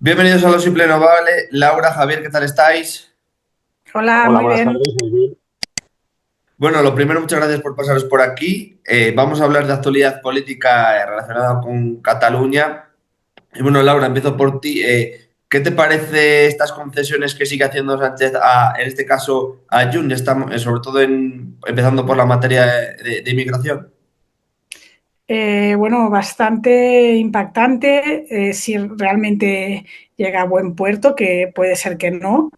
Bienvenidos a Lo Simple No Vale. Laura, Javier, ¿qué tal estáis? Hola, Hola, muy buenas bien. tardes, muy bien. Bueno, lo primero, muchas gracias por pasaros por aquí. Vamos a hablar de actualidad política relacionada con Cataluña. Y bueno, Laura, empiezo por ti. ¿Qué te parece estas concesiones que sigue haciendo Sánchez en este caso, a Junts? Estamos, sobre todo empezando por la materia de inmigración. Bueno, bastante impactante si realmente llega a buen puerto, que puede ser que no,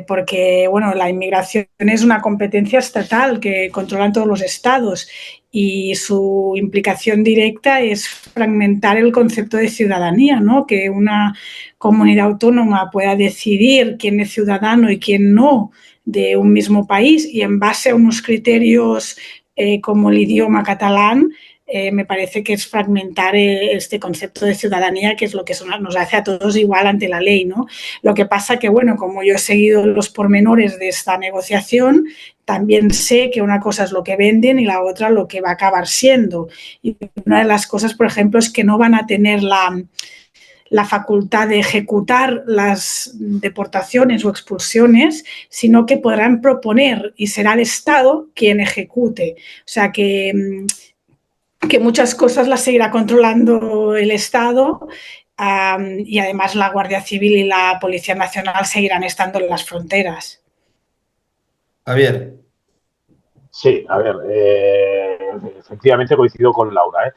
porque bueno, la inmigración es una competencia estatal que controlan todos los estados y su implicación directa es fragmentar el concepto de ciudadanía, ¿no? Que una comunidad autónoma pueda decidir quién es ciudadano y quién no de un mismo país y en base a unos criterios como el idioma catalán, me parece que es fragmentar este concepto de ciudadanía, que es lo que nos hace a todos igual ante la ley, ¿no? Lo que pasa que, bueno, como yo he seguido los pormenores de esta negociación, también sé que una cosa es lo que venden y la otra lo que va a acabar siendo. Y una de las cosas, por ejemplo, es que no van a tener la facultad de ejecutar las deportaciones o expulsiones, sino que podrán proponer y será el Estado quien ejecute. O sea que muchas cosas las seguirá controlando el Estado y además la Guardia Civil y la Policía Nacional seguirán estando en las fronteras. Javier. Sí, a ver, efectivamente coincido con Laura.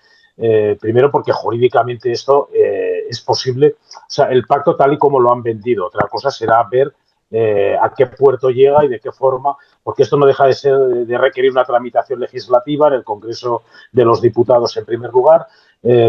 Primero porque jurídicamente esto es posible, o sea, el pacto tal y como lo han vendido. Otra cosa será ver a qué puerto llega y de qué forma, porque esto no deja de ser de requerir una tramitación legislativa en el Congreso de los Diputados en primer lugar,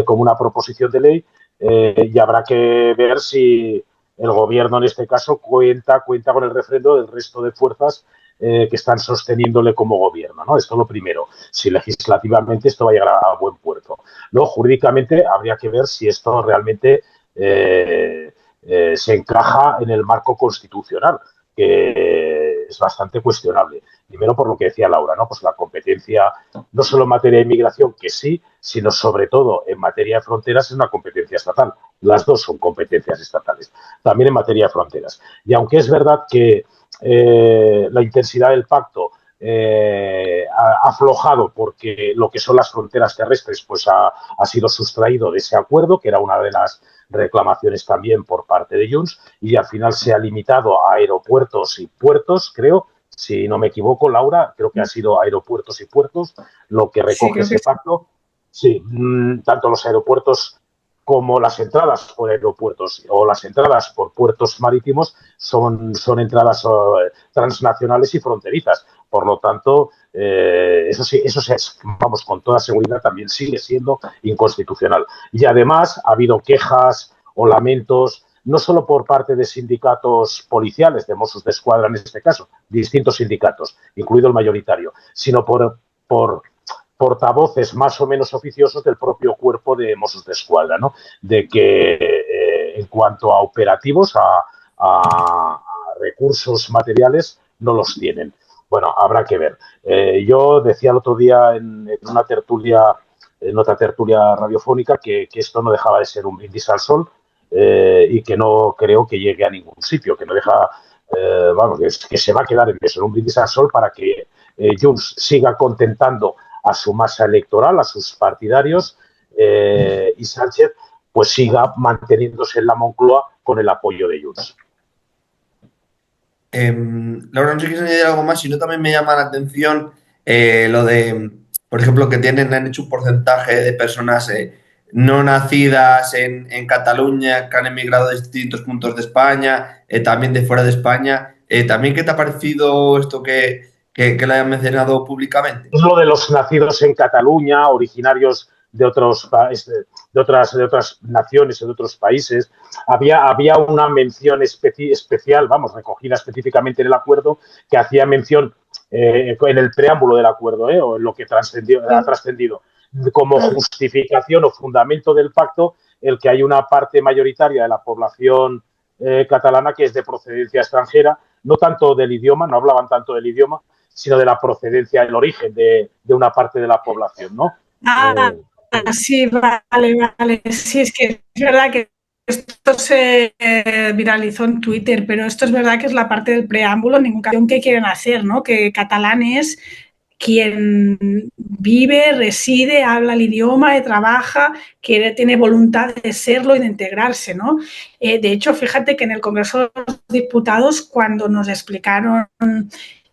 como una proposición de ley, y habrá que ver si el gobierno en este caso cuenta con el refrendo del resto de fuerzas que están sosteniéndole como gobierno, ¿no? Esto es lo primero, si legislativamente esto va a llegar a buen puerto. Luego, jurídicamente, habría que ver si esto realmente se encaja en el marco constitucional, que es bastante cuestionable. Primero, por lo que decía Laura, ¿no? Pues la competencia, no solo en materia de inmigración, que sí, sino sobre todo en materia de fronteras, es una competencia estatal. Las dos son competencias estatales, también en materia de fronteras. Y aunque es verdad que la intensidad del pacto ha aflojado porque lo que son las fronteras terrestres pues ha sido sustraído de ese acuerdo, que era una de las reclamaciones también por parte de Junts, y al final se ha limitado a aeropuertos y puertos, creo, si no me equivoco, Laura, creo que ha sido aeropuertos y puertos lo que Sí, recoge creo que ese pacto. Sí, tanto los aeropuertos como las entradas por aeropuertos o las entradas por puertos marítimos son entradas transnacionales y fronterizas. Por lo tanto, eso es, vamos, con toda seguridad también sigue siendo inconstitucional. Y además ha habido quejas o lamentos no solo por parte de sindicatos policiales, de Mossos de Escuadra en este caso, distintos sindicatos, incluido el mayoritario, sino por portavoces más o menos oficiosos del propio cuerpo de Mossos de Escuadra, ¿no? De que en cuanto a operativos, a recursos materiales, no los tienen. Bueno, habrá que ver. Yo decía el otro día en una tertulia, en otra tertulia radiofónica, que esto no dejaba de ser un brindis al sol y que no creo que llegue a ningún sitio, que no deja, vamos, que se va a quedar en eso, en un brindis al sol para que Junts siga contentando a su masa electoral, a sus partidarios, y Sánchez pues siga manteniéndose en la Moncloa con el apoyo de Junts. Laura, no sé si quieres añadir algo más, si no también me llama la atención lo de, por ejemplo, que han hecho un porcentaje de personas no nacidas en Cataluña, que han emigrado de distintos puntos de España, también de fuera de España. ¿También qué te ha parecido esto que lo hayan mencionado públicamente? Es lo de los nacidos en Cataluña, originarios de otros de otras naciones, de otros países. Había una mención especial, vamos, recogida específicamente en el acuerdo, que hacía mención en el preámbulo del acuerdo, o en lo que ha trascendido, como justificación o fundamento del pacto, el que hay una parte mayoritaria de la población catalana que es de procedencia extranjera, no tanto del idioma, no hablaban tanto del idioma, sino de la procedencia, el origen de una parte de la población, ¿no? Ah, sí, vale, vale. Sí, es que es verdad que esto se viralizó en Twitter, pero esto es verdad que es la parte del preámbulo, ningún caso que quieren hacer, ¿no? Que catalán es quien vive, reside, habla el idioma, trabaja, tiene voluntad de serlo y de integrarse, ¿no? De hecho, fíjate que en el Congreso de los Diputados, cuando nos explicaron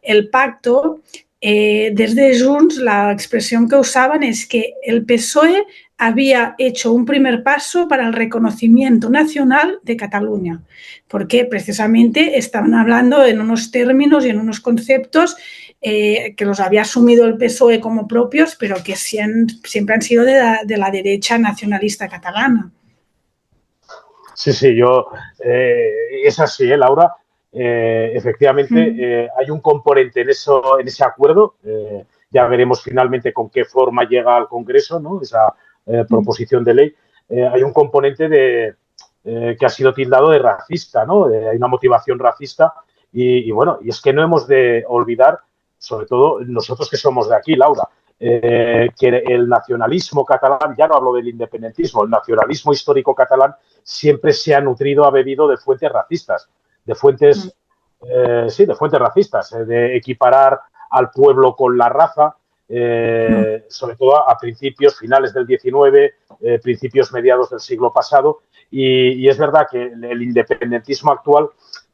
el pacto, desde Junts la expresión que usaban es que el PSOE había hecho un primer paso para el reconocimiento nacional de Cataluña, porque precisamente estaban hablando en unos términos y en unos conceptos que los había asumido el PSOE como propios, pero que siempre han sido de la derecha nacionalista catalana. Sí, es así, Laura. Efectivamente, hay un componente en ese acuerdo. Ya veremos finalmente con qué forma llega al Congreso, ¿no? Esa proposición de ley. Hay un componente que ha sido tildado de racista, ¿no? Hay una motivación racista y es que no hemos de olvidar, sobre todo nosotros que somos de aquí, Laura, que el nacionalismo catalán, ya no hablo del independentismo, el nacionalismo histórico catalán siempre se ha nutrido, ha bebido de fuentes racistas, de fuentes, de fuentes racistas, de equiparar al pueblo con la raza, sobre todo a principios, finales del XIX, principios mediados del siglo pasado, y es verdad que el independentismo actual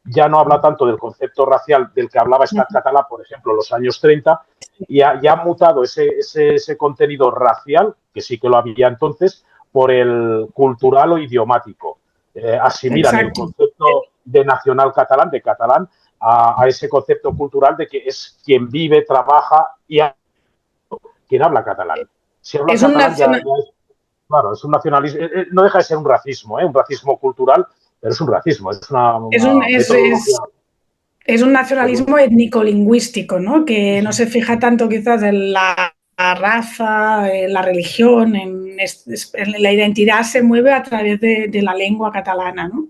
ya no habla tanto del concepto racial del que hablaba Estat Català, por ejemplo, en los años 30, y ha mutado ese contenido racial, que sí que lo había entonces, por el cultural o idiomático. Asimilan el concepto de nacional catalán, de catalán, a ese concepto cultural de que es quien vive, trabaja y quien habla catalán. Si habla es catalán, claro, es un nacionalismo, no deja de ser un racismo cultural, pero es un racismo, es una metodología. Es un nacionalismo étnico-lingüístico, ¿no? Que no se fija tanto quizás en la raza, en la religión, en la identidad se mueve a través de la lengua catalana, ¿no?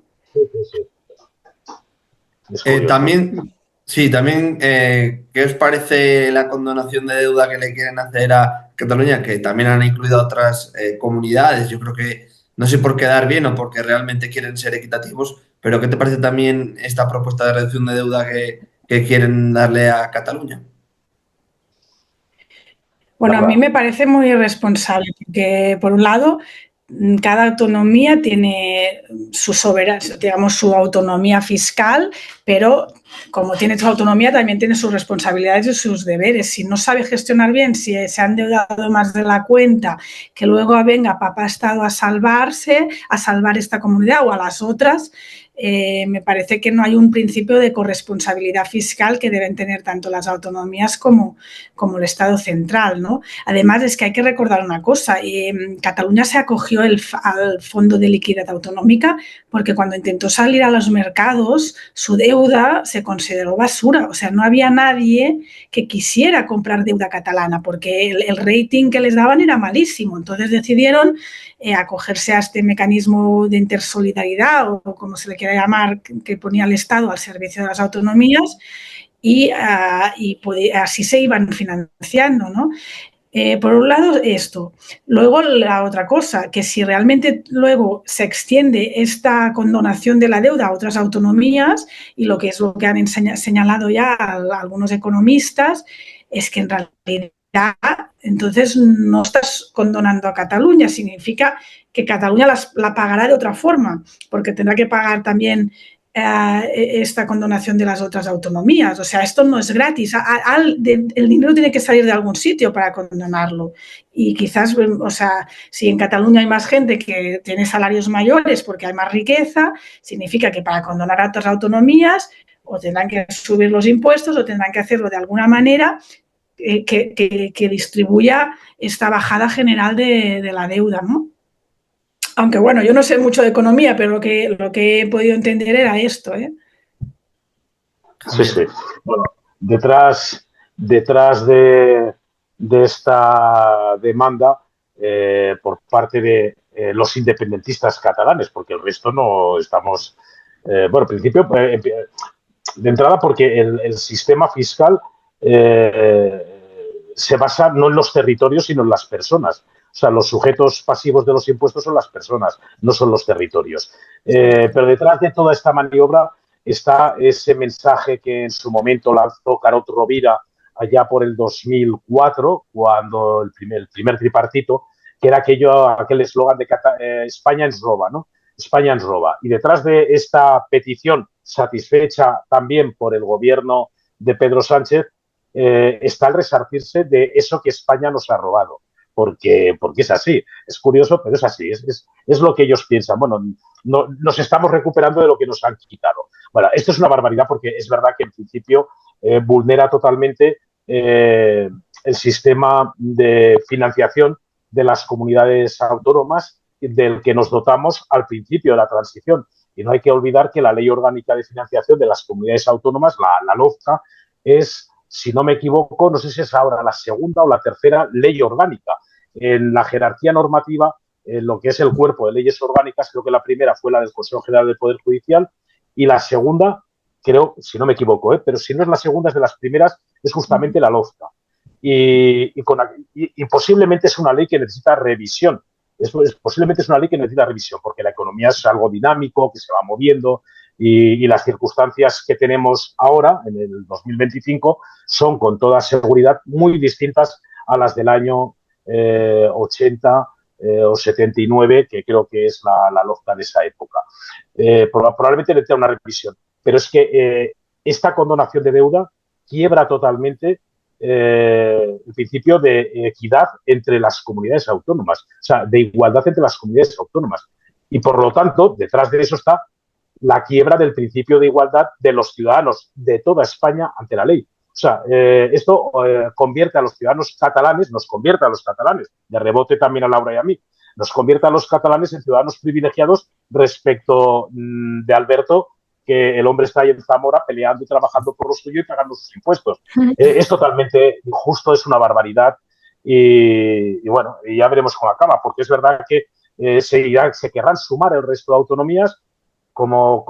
Sí. También, ¿qué os parece la condonación de deuda que le quieren hacer a Cataluña? Que también han incluido a otras comunidades. Yo creo que, no sé por quedar bien o porque realmente quieren ser equitativos, pero ¿qué te parece también esta propuesta de reducción de deuda que quieren darle a Cataluña? Bueno, a mí me parece muy irresponsable, porque por un lado, cada autonomía tiene su autonomía fiscal, pero como tiene su autonomía también tiene sus responsabilidades y sus deberes. Si no sabe gestionar bien, si se han endeudado más de la cuenta, que luego venga papá Estado a salvar esta comunidad o a las otras, me parece que no hay un principio de corresponsabilidad fiscal que deben tener tanto las autonomías como el Estado central, ¿no? Además, es que hay que recordar una cosa, Cataluña se acogió al Fondo de Liquidez Autonómica porque cuando intentó salir a los mercados, su deuda se consideró basura, o sea, no había nadie que quisiera comprar deuda catalana porque el rating que les daban era malísimo, entonces decidieron acogerse a este mecanismo de intersolidaridad o como se le quiera llamar, que ponía el Estado al servicio de las autonomías y así se iban financiando, ¿no? Por un lado esto, luego la otra cosa, que si realmente luego se extiende esta condonación de la deuda a otras autonomías y lo que han señalado ya algunos economistas es que en realidad entonces no estás condonando a Cataluña, significa que Cataluña la pagará de otra forma, porque tendrá que pagar también esta condonación de las otras autonomías. O sea, esto no es gratis. El dinero tiene que salir de algún sitio para condonarlo. Y quizás, o sea, si en Cataluña hay más gente que tiene salarios mayores porque hay más riqueza, significa que para condonar a otras autonomías o tendrán que subir los impuestos o tendrán que hacerlo de alguna manera que distribuya esta bajada general de la deuda, ¿no? Aunque bueno, yo no sé mucho de economía, pero lo que he podido entender era esto, ¿eh? Sí. Bueno, detrás de esta demanda por parte de los independentistas catalanes, porque el resto no estamos... en principio, de entrada porque el sistema fiscal se basa no en los territorios, sino en las personas. O sea, los sujetos pasivos de los impuestos son las personas, no son los territorios. Pero detrás de toda esta maniobra está ese mensaje que en su momento lanzó Carod Rovira allá por el 2004, cuando el primer tripartito, que era aquel eslogan de España ens roba, ¿no? España ens roba. Y detrás de esta petición, satisfecha también por el gobierno de Pedro Sánchez, está el resarcirse de eso que España nos ha robado. Porque es así. Es curioso, pero es así. Es lo que ellos piensan. Bueno, no, nos estamos recuperando de lo que nos han quitado. Bueno, esto es una barbaridad porque es verdad que en principio vulnera totalmente el sistema de financiación de las comunidades autónomas del que nos dotamos al principio de la transición. Y no hay que olvidar que la Ley Orgánica de Financiación de las Comunidades Autónomas, la LOFCA, es, si no me equivoco, no sé si es ahora la segunda o la tercera ley orgánica. En la jerarquía normativa, en lo que es el cuerpo de leyes orgánicas, creo que la primera fue la del Consejo General del Poder Judicial y la segunda, creo, si no me equivoco, pero si no es la segunda, es de las primeras, es justamente la LOFCA. Y posiblemente es una ley que necesita revisión. Posiblemente es una ley que necesita revisión porque la economía es algo dinámico, que se va moviendo y las circunstancias que tenemos ahora, en el 2025, son con toda seguridad muy distintas a las del año 80 o 79, que creo que es la LOFCA de esa época. Probablemente necesita una revisión, pero es que esta condonación de deuda quiebra totalmente el principio de equidad entre las comunidades autónomas, o sea, de igualdad entre las comunidades autónomas. Y por lo tanto, detrás de eso está la quiebra del principio de igualdad de los ciudadanos de toda España ante la ley. O sea, esto convierte a los ciudadanos catalanes, nos convierte a los catalanes, de rebote también a Laura y a mí, nos convierte a los catalanes en ciudadanos privilegiados respecto de Alberto, que el hombre está ahí en Zamora peleando y trabajando por lo suyo y pagando sus impuestos. Es totalmente injusto, es una barbaridad y bueno, y ya veremos cómo acaba, porque es verdad que se querrán sumar el resto de autonomías como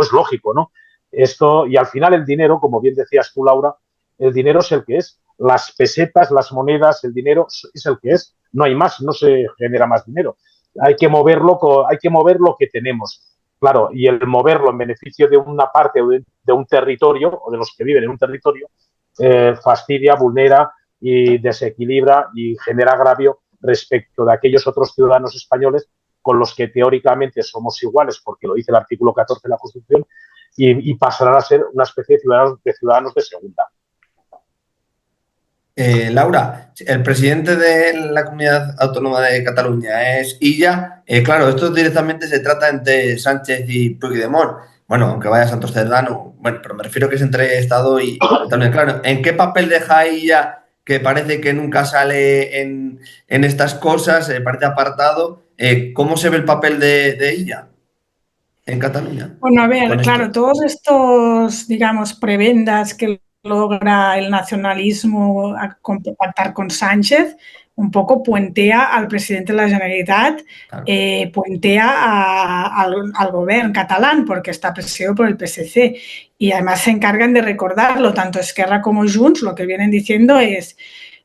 es lógico, ¿no? Esto, y al final el dinero, como bien decías tú, Laura, el dinero es el que es. Las pesetas, las monedas, el dinero es el que es. No hay más, no se genera más dinero. Hay que mover lo que tenemos. Claro, y el moverlo en beneficio de una parte o de un territorio, o de los que viven en un territorio, fastidia, vulnera y desequilibra y genera agravio respecto de aquellos otros ciudadanos españoles con los que teóricamente somos iguales, porque lo dice el artículo 14 de la Constitución, y pasarán a ser una especie de ciudadanos de segunda. Laura, el presidente de la Comunidad Autónoma de Cataluña es Illa. Claro, esto directamente se trata entre Sánchez y Puigdemont. Bueno, aunque vaya Santos Cerdán, bueno, pero me refiero que es entre Estado y Cataluña. Claro, ¿en qué papel deja Illa, que parece que nunca sale en estas cosas, parece apartado? ¿Cómo se ve el papel de Illa en Cataluña? Bueno, a ver, claro, todos estos, digamos, prebendas que logra el nacionalismo a pactar con Sánchez, un poco puentea al presidente de la Generalitat, claro. Puentea al gobierno catalán, porque está presidido por el PSC. Y además se encargan de recordarlo, tanto Esquerra como Junts, lo que vienen diciendo es: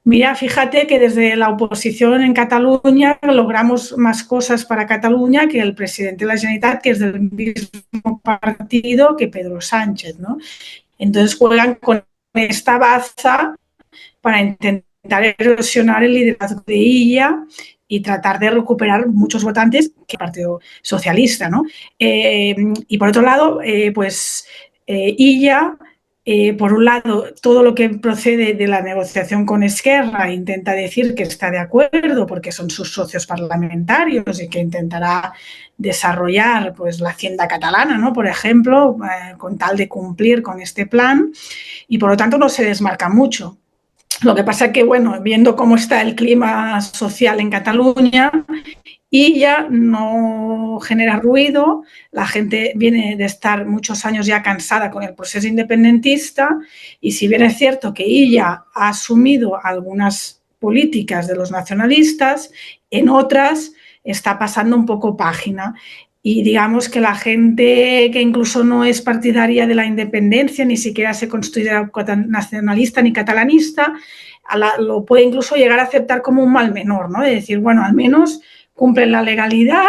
mira, fíjate que desde la oposición en Cataluña logramos más cosas para Cataluña que el presidente de la Generalitat, que es del mismo partido que Pedro Sánchez, ¿no? Entonces juegan con esta baza para intentar erosionar el liderazgo de Illa y tratar de recuperar muchos votantes que el Partido Socialista, ¿no? Y por otro lado, Illa... por un lado, todo lo que procede de la negociación con Esquerra intenta decir que está de acuerdo porque son sus socios parlamentarios y que intentará desarrollar pues, la hacienda catalana, ¿no? Por ejemplo, con tal de cumplir con este plan, y por lo tanto no se desmarca mucho. Lo que pasa es que, bueno, viendo cómo está el clima social en Cataluña, y ya no genera ruido, la gente viene de estar muchos años ya cansada con el proceso independentista, y si bien es cierto que ella ha asumido algunas políticas de los nacionalistas, en otras está pasando un poco página. Y digamos que la gente que incluso no es partidaria de la independencia, ni siquiera se considera nacionalista ni catalanista, lo puede incluso llegar a aceptar como un mal menor, ¿no? De decir, bueno, al menos cumplen la legalidad,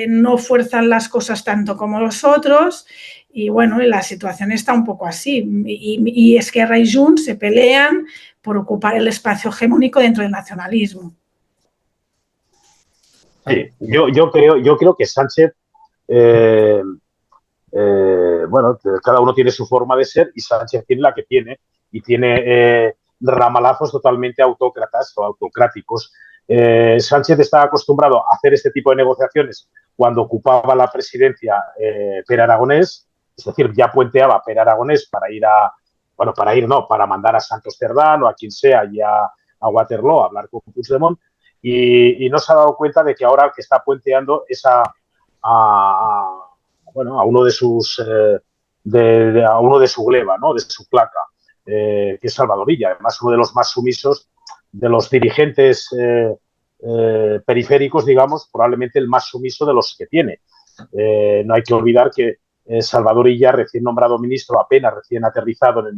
no fuerzan las cosas tanto como los otros, y bueno, la situación está un poco así. Y Esquerra y Junts se pelean por ocupar el espacio hegemónico dentro del nacionalismo. Sí, yo creo que Sánchez, bueno, cada uno tiene su forma de ser y Sánchez tiene la que tiene y tiene ramalazos totalmente autócratas o autocráticos. Sánchez estaba acostumbrado a hacer este tipo de negociaciones cuando ocupaba la presidencia Per Aragonés, es decir, ya puenteaba Per Aragonés para ir a, bueno, para ir no, para mandar a Santos Cerdán o a quien sea ya a Waterloo a hablar con Puigdemont y no se ha dado cuenta de que ahora que está puenteando es bueno, a uno de sus a uno de su gleba, ¿no? De su placa, que es Salvador Illa, además uno de los más sumisos de los dirigentes periféricos, digamos, probablemente el más sumiso de los que tiene. No hay que olvidar que Salvador Illa, recién nombrado ministro, apenas recién aterrizado en el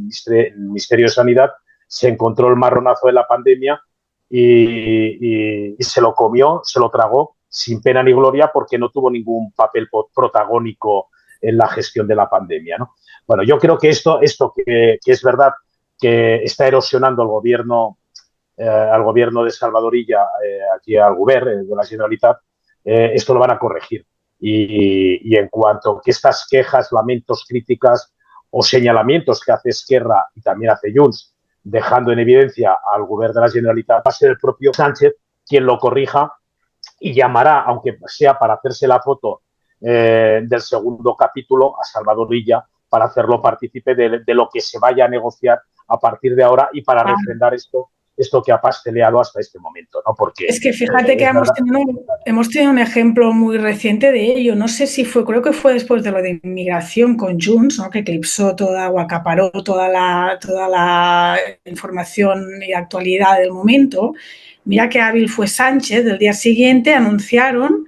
Ministerio de Sanidad, se encontró el marronazo de la pandemia y se lo comió, se lo tragó sin pena ni gloria porque no tuvo ningún papel protagónico en la gestión de la pandemia, ¿no? Bueno, yo creo que esto que es verdad que está erosionando al gobierno de Salvador Illa, aquí al govern de la Generalitat, esto lo van a corregir. Y en cuanto a que estas quejas, lamentos, críticas o señalamientos que hace Esquerra y también hace Junts, dejando en evidencia al gobierno de la Generalitat, va a ser el propio Sánchez quien lo corrija y llamará, aunque sea para hacerse la foto del segundo capítulo, a Salvador Illa para hacerlo partícipe de lo que se vaya a negociar a partir de ahora y para refrendar esto que ha pasteleado hasta este momento, ¿no? Porque es que fíjate que hemos tenido un ejemplo muy reciente de ello. No sé si fue, creo que fue después de lo de inmigración con Junts, ¿no? Que eclipsó toda o acaparó toda la información y actualidad del momento. Mira qué hábil fue Sánchez. Del día siguiente anunciaron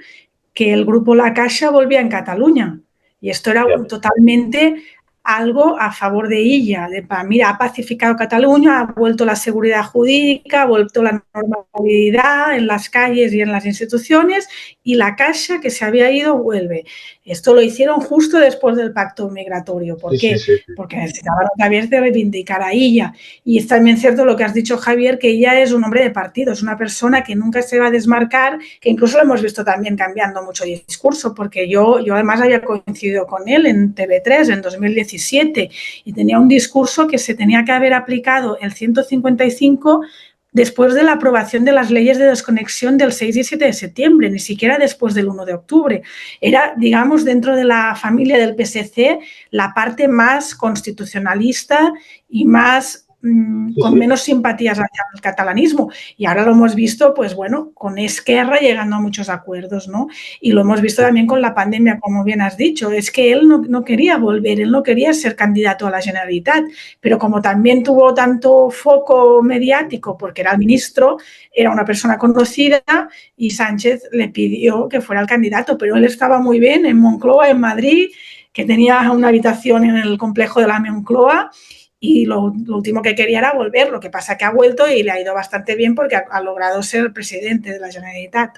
que el grupo La Caixa volvía en Cataluña. Y esto era totalmente algo a favor de ella, mira, ha pacificado Cataluña, ha vuelto la seguridad jurídica, ha vuelto la normalidad en las calles y en las instituciones y la Caixa que se había ido vuelve. Esto lo hicieron justo después del pacto migratorio. ¿Por qué? Sí. Porque necesitaban otra vez de reivindicar a ella. Y es también cierto lo que has dicho, Javier, que ella es un hombre de partido, es una persona que nunca se va a desmarcar, que incluso lo hemos visto también cambiando mucho de discurso, porque yo además había coincidido con él en TV3 en 2017 y tenía un discurso que se tenía que haber aplicado el 155 después de la aprobación de las leyes de desconexión del 6 y 7 de septiembre, ni siquiera después del 1 de octubre. Era, digamos, dentro de la familia del PSC, la parte más constitucionalista y más con menos simpatías hacia el catalanismo. Y ahora lo hemos visto, pues bueno, con Esquerra llegando a muchos acuerdos, ¿no? Y lo hemos visto también con la pandemia, como bien has dicho. Es que él no quería volver, él no quería ser candidato a la Generalitat, pero como también tuvo tanto foco mediático, porque era el ministro, era una persona conocida y Sánchez le pidió que fuera el candidato, pero él estaba muy bien en Moncloa, en Madrid, que tenía una habitación en el complejo de la Moncloa, y lo último que quería era volver. Lo que pasa que ha vuelto y le ha ido bastante bien porque ha logrado ser el presidente de la Generalitat.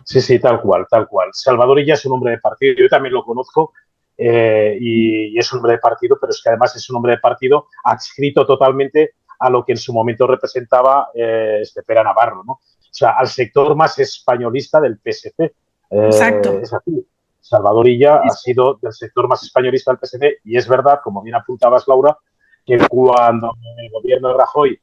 Sí, tal cual, tal cual. Salvador Illa es un hombre de partido, yo también lo conozco y es un hombre de partido, pero es que además es un hombre de partido adscrito totalmente a lo que en su momento representaba Pere Navarro, ¿no? O sea, al sector más españolista del PSC. Exacto. Es así. Salvador Illa ha sido del sector más españolista del PSC y es verdad, como bien apuntabas, Laura, que cuando el gobierno de Rajoy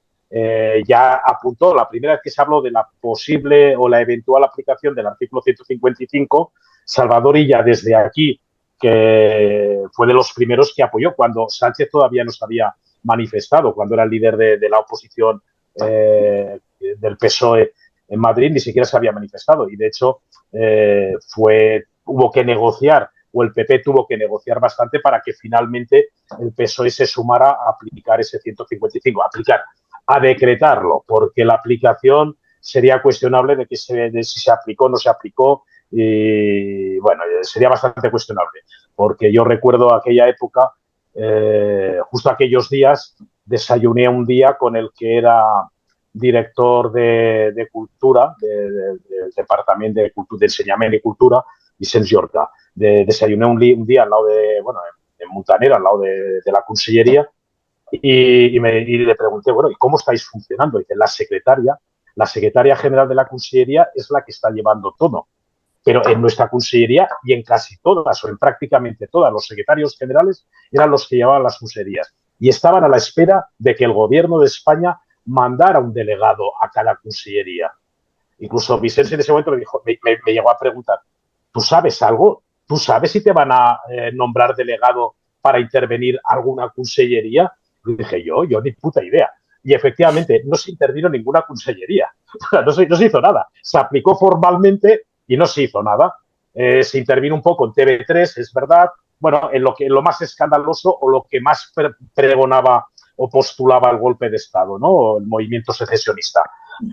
ya apuntó, la primera vez que se habló de la posible o la eventual aplicación del artículo 155, Salvador Illa desde aquí, que fue de los primeros que apoyó cuando Sánchez todavía no se había manifestado, cuando era el líder de la oposición del PSOE en Madrid, ni siquiera se había manifestado y de hecho hubo que negociar o el PP tuvo que negociar bastante para que finalmente el PSOE se sumara a aplicar ese 155, a decretarlo, porque la aplicación sería cuestionable de si se aplicó o no se aplicó y bueno, sería bastante cuestionable, porque yo recuerdo aquella época, justo aquellos días, desayuné un día con el que era director de Cultura, del Departamento de Cultura, de Enseñamiento y Cultura, Vicenç Jorca. Desayuné un día al lado de, bueno, en Montanera, al lado de la Consellería, y le pregunté, bueno, ¿y cómo estáis funcionando? Y dice, la secretaria general de la Consellería es la que está llevando todo. Pero en nuestra consellería y en casi todas o en prácticamente todas, los secretarios generales eran los que llevaban las consellerías y estaban a la espera de que el gobierno de España mandara un delegado a cada consellería. Incluso Vicente en ese momento me llegó a preguntar, ¿tú sabes algo? ¿Tú sabes si te van a nombrar delegado para intervenir alguna consellería? Y dije, yo ni puta idea. Y efectivamente no se intervino ninguna consellería. No se hizo nada. Se aplicó formalmente y no se hizo nada. Se intervino un poco en TV3, es verdad. Bueno, en lo más escandaloso o lo que más pregonaba o postulaba el golpe de Estado, ¿no? El movimiento secesionista.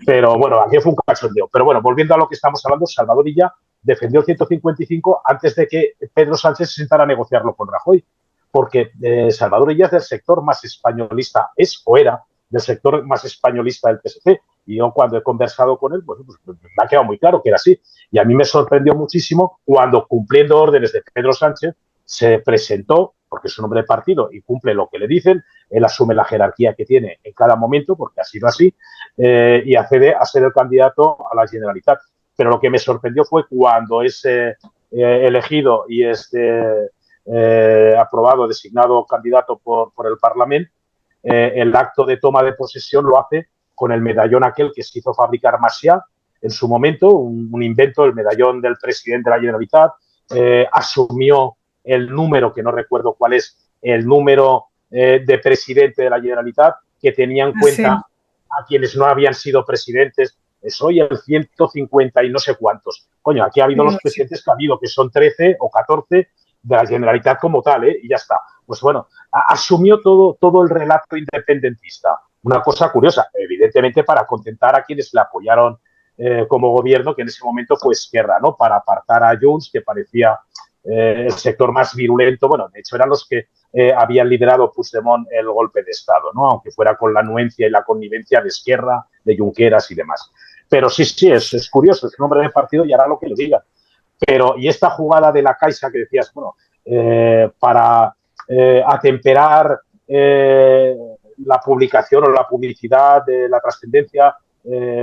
Pero bueno, aquí fue un cachondeo. Pero bueno, volviendo a lo que estamos hablando, Salvador Illa defendió el 155 antes de que Pedro Sánchez se sentara a negociarlo con Rajoy. Porque Salvador Illa es del sector más españolista, es o era del sector más españolista del PSC. Y yo cuando he conversado con él, pues me ha quedado muy claro que era así. Y a mí me sorprendió muchísimo cuando, cumpliendo órdenes de Pedro Sánchez, se presentó, porque es un hombre de partido y cumple lo que le dicen, él asume la jerarquía que tiene en cada momento, porque ha sido así, y accede a ser el candidato a la Generalitat. Pero lo que me sorprendió fue cuando es elegido y es aprobado, designado candidato por el Parlamento, el acto de toma de posesión lo hace con el medallón aquel que se hizo fabricar Macià en su momento, un invento, el medallón del presidente de la Generalitat, asumió el número, que no recuerdo cuál es, el número de presidente de la Generalitat, que tenía en cuenta a quienes no habían sido presidentes. Soy el 150 y no sé cuántos. Coño, aquí ha habido los presidentes que ha habido, que son 13 o 14 de la Generalitat como tal, y ya está. Pues bueno, asumió todo el relato independentista. Una cosa curiosa, evidentemente para contentar a quienes le apoyaron como gobierno, que en ese momento fue Esquerra, ¿no? Para apartar a Junts, que parecía el sector más virulento. Bueno, de hecho eran los que habían liderado Puigdemont el golpe de Estado, ¿no? Aunque fuera con la anuencia y la connivencia de Esquerra, de Junqueras y demás. Pero sí, es curioso, es un hombre de partido y hará lo que le diga. Pero, y esta jugada de la Caixa que decías, bueno, para atemperar la publicación o la publicidad de la trascendencia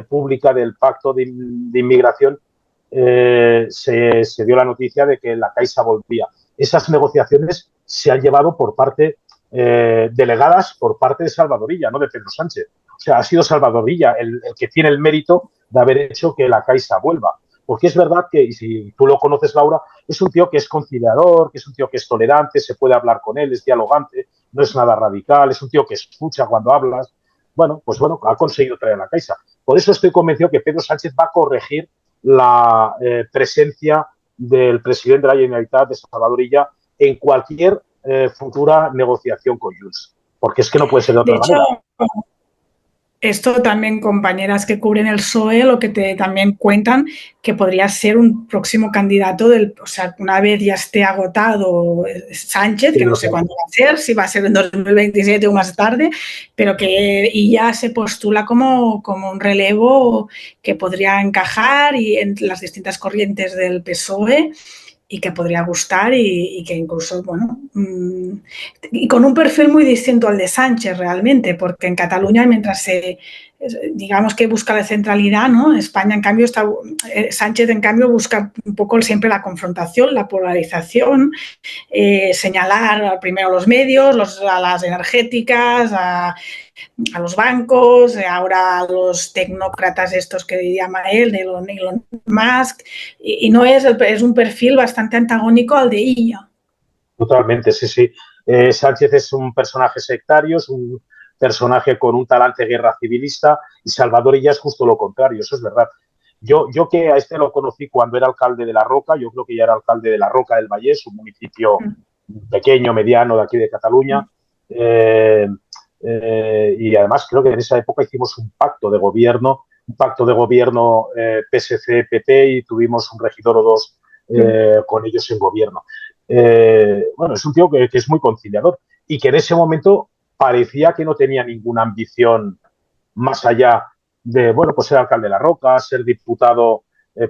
pública del pacto de inmigración, se dio la noticia de que la Caixa volvía. Esas negociaciones se han llevado por parte, delegadas por parte de Salvador Illa, no de Pedro Sánchez. O sea, ha sido Salvador Illa el que tiene el mérito de haber hecho que la Caixa vuelva. Porque es verdad que, y si tú lo conoces, Laura, es un tío que es conciliador, que es un tío que es tolerante, se puede hablar con él, es dialogante, no es nada radical, es un tío que escucha cuando hablas. Bueno, pues bueno, ha conseguido traer a la Caixa. Por eso estoy convencido que Pedro Sánchez va a corregir la presencia del presidente de la Generalitat, de Salvador Illa, en cualquier futura negociación con Junts. Porque es que no puede ser de otra manera. Esto también, compañeras que cubren el PSOE, lo que también cuentan que podría ser un próximo candidato o sea, una vez ya esté agotado Sánchez, que no sé cuándo va a ser, si va a ser en 2027 o más tarde, pero que y ya se postula como un relevo que podría encajar y en las distintas corrientes del PSOE y que podría gustar y que incluso, bueno, y con un perfil muy distinto al de Sánchez realmente, porque en Cataluña, mientras digamos que busca la centralidad, ¿no? España, en cambio, Sánchez, en cambio, busca un poco siempre la confrontación, la polarización, señalar primero los medios, a las energéticas, a los bancos, ahora a los tecnócratas estos que llama él, de Elon Musk, y no es un perfil bastante antagónico al de Illa. Totalmente, sí. Sánchez es un personaje sectario, es un personaje con un talante guerra civilista, y Salvador Illa es justo lo contrario, eso es verdad. Yo que a este lo conocí cuando era alcalde de La Roca, yo creo que ya era alcalde de La Roca del Vallès, un municipio pequeño, mediano de aquí de Cataluña, y además creo que en esa época hicimos un pacto de gobierno un pacto de gobierno PSC-PP y tuvimos un regidor o dos con ellos en gobierno. Bueno, es un tío que es muy conciliador y que en ese momento parecía que no tenía ninguna ambición más allá de, bueno, pues ser alcalde de La Roca, ser diputado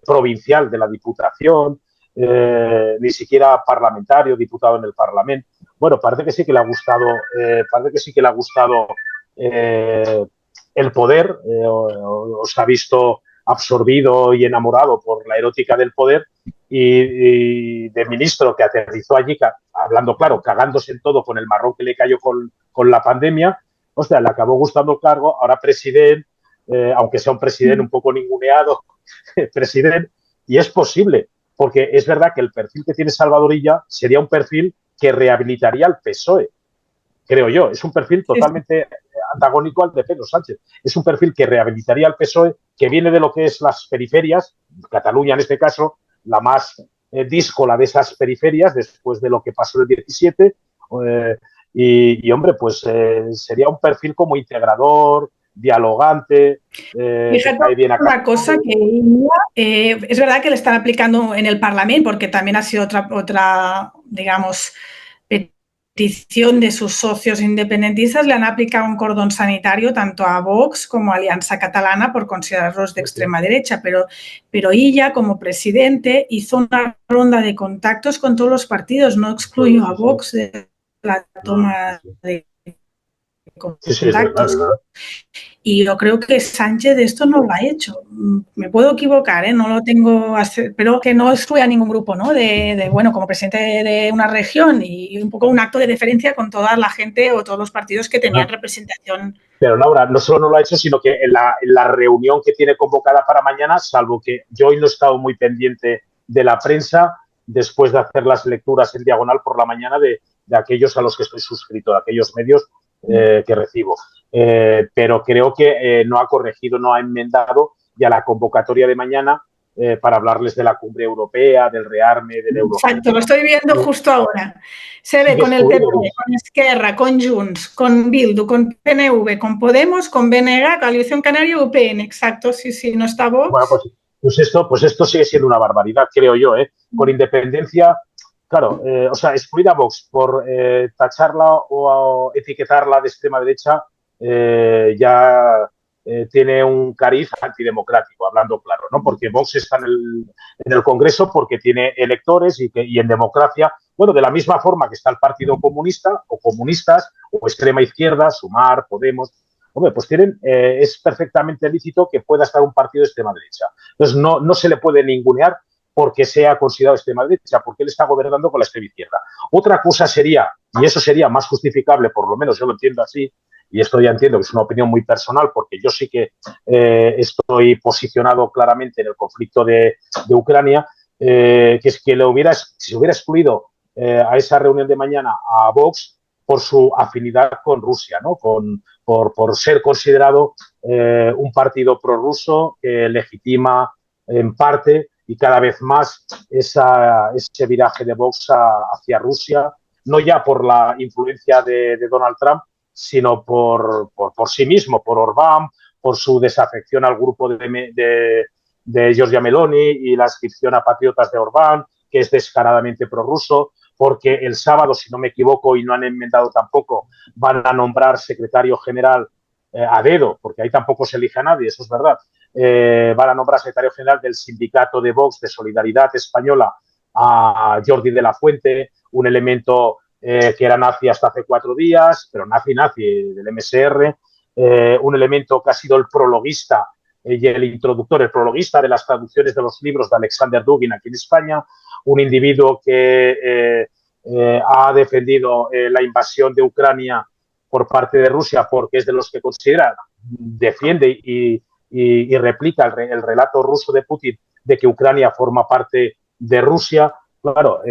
provincial de la Diputación, ni siquiera parlamentario, diputado en el Parlamento. Bueno, parece que sí que le ha gustado, el poder, o se ha visto absorbido y enamorado por la erótica del poder y de ministro que aterrizó allí, hablando claro, cagándose en todo con el marrón que le cayó con la pandemia. O sea, le acabó gustando el cargo, ahora presidente, aunque sea un presidente un poco ninguneado, presidente, y es posible, porque es verdad que el perfil que tiene Salvador Illa sería un perfil que rehabilitaría al PSOE, creo yo. Es un perfil totalmente antagónico al de Pedro Sánchez. Es un perfil que rehabilitaría al PSOE, que viene de lo que es las periferias, Cataluña en este caso, la más díscola de esas periferias, después de lo que pasó el 17, hombre, pues sería un perfil como integrador, dialogante. Fíjate una cosa que es verdad que le están aplicando en el Parlamento, porque también ha sido otra digamos, petición de sus socios independentistas, le han aplicado un cordón sanitario tanto a Vox como a Alianza Catalana por considerarlos de extrema derecha, pero Illa, como presidente, hizo una ronda de contactos con todos los partidos, no excluyó a Vox de la toma de contactos. Y yo creo que Sánchez de esto no lo ha hecho. Me puedo equivocar, no lo tengo, pero que no excluye a ningún grupo, ¿no? Bueno, como presidente de una región y un poco un acto de deferencia con toda la gente o todos los partidos que tenían representación. Pero Laura, no solo no lo ha hecho, sino que en la reunión que tiene convocada para mañana, salvo que yo hoy no he estado muy pendiente de la prensa, después de hacer las lecturas en diagonal por la mañana de aquellos a los que estoy suscrito, de aquellos medios que recibo. Pero creo que no ha corregido, no ha enmendado ya la convocatoria de mañana para hablarles de la cumbre europea, del rearme, del euro. Exacto, lo estoy viendo justo ahora. Se ve con el PP, con Esquerra, con Junts, con Bildu, con PNV, con Podemos, con BNG, Coalición Canaria, UPN. Exacto, sí, no está Vox. Bueno, pues esto sigue siendo una barbaridad, creo yo, Con independencia, claro, o sea, excluir a Vox por tacharla o etiquetarla de extrema derecha ya tiene un cariz antidemocrático, hablando claro, ¿no? Porque Vox está en el Congreso porque tiene electores y en democracia, bueno, de la misma forma que está el Partido Comunista o comunistas o extrema izquierda, Sumar, Podemos. Hombre, pues es perfectamente lícito que pueda estar un partido de extrema derecha. Entonces, no se le puede ningunear porque sea considerado extrema derecha, porque él está gobernando con la extrema izquierda. Otra cosa sería, y eso sería más justificable, por lo menos yo lo entiendo así, y esto ya entiendo que es una opinión muy personal, porque yo sí que estoy posicionado claramente en el conflicto de Ucrania, que es que si se hubiera excluido a esa reunión de mañana a Vox por su afinidad con Rusia, ¿no? Por ser considerado un partido prorruso que legitima en parte y cada vez más ese viraje de Vox hacia Rusia, no ya por la influencia de Donald Trump, sino por sí mismo, por Orbán, por su desafección al grupo de Giorgia Meloni y la adscripción a patriotas de Orbán, que es descaradamente prorruso, porque el sábado, si no me equivoco, y no han enmendado tampoco, van a nombrar secretario general a dedo, porque ahí tampoco se elige a nadie, eso es verdad. Van a nombrar secretario general del sindicato de Vox de Solidaridad Española a Jordi de la Fuente, un elemento que era nazi hasta hace 4 días, pero nazi del MSR, un elemento que ha sido el prologuista y el introductor, el prologuista de las traducciones de los libros de Alexander Dugin aquí en España, un individuo que ha defendido la invasión de Ucrania por parte de Rusia porque es de los que considera, defiende y replica el relato ruso de Putin de que Ucrania forma parte de Rusia. Claro,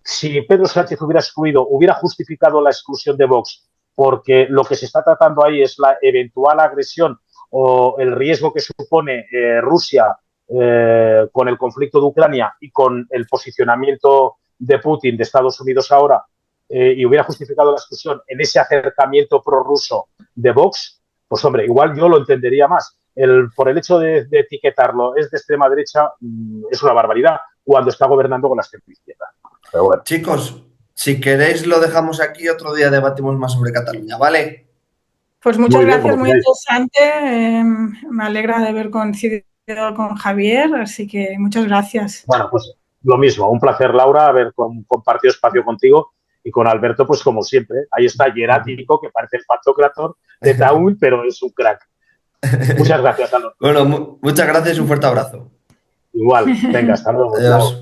si Pedro Sánchez hubiera justificado la exclusión de Vox porque lo que se está tratando ahí es la eventual agresión o el riesgo que supone Rusia con el conflicto de Ucrania y con el posicionamiento de Putin, de Estados Unidos ahora, y hubiera justificado la exclusión en ese acercamiento prorruso de Vox, pues hombre, igual yo lo entendería más. Por el hecho de etiquetarlo es de extrema derecha, es una barbaridad cuando está gobernando con la extrema izquierda. Pero bueno. Chicos, si queréis lo dejamos aquí, otro día debatimos más sobre Cataluña, ¿vale? Pues muchas Muy bien, gracias, como muy queráis. interesante. Me alegra de haber coincidido con Javier, así que muchas gracias. Bueno, pues lo mismo, un placer, Laura, haber compartido espacio contigo y con Alberto, pues como siempre. Ahí está Hierático, que parece el pantocrator de Taúl, pero es un crack. Muchas gracias, Alberto. Bueno, muchas gracias y un fuerte abrazo. Igual, venga, hasta luego. Adiós. Chao.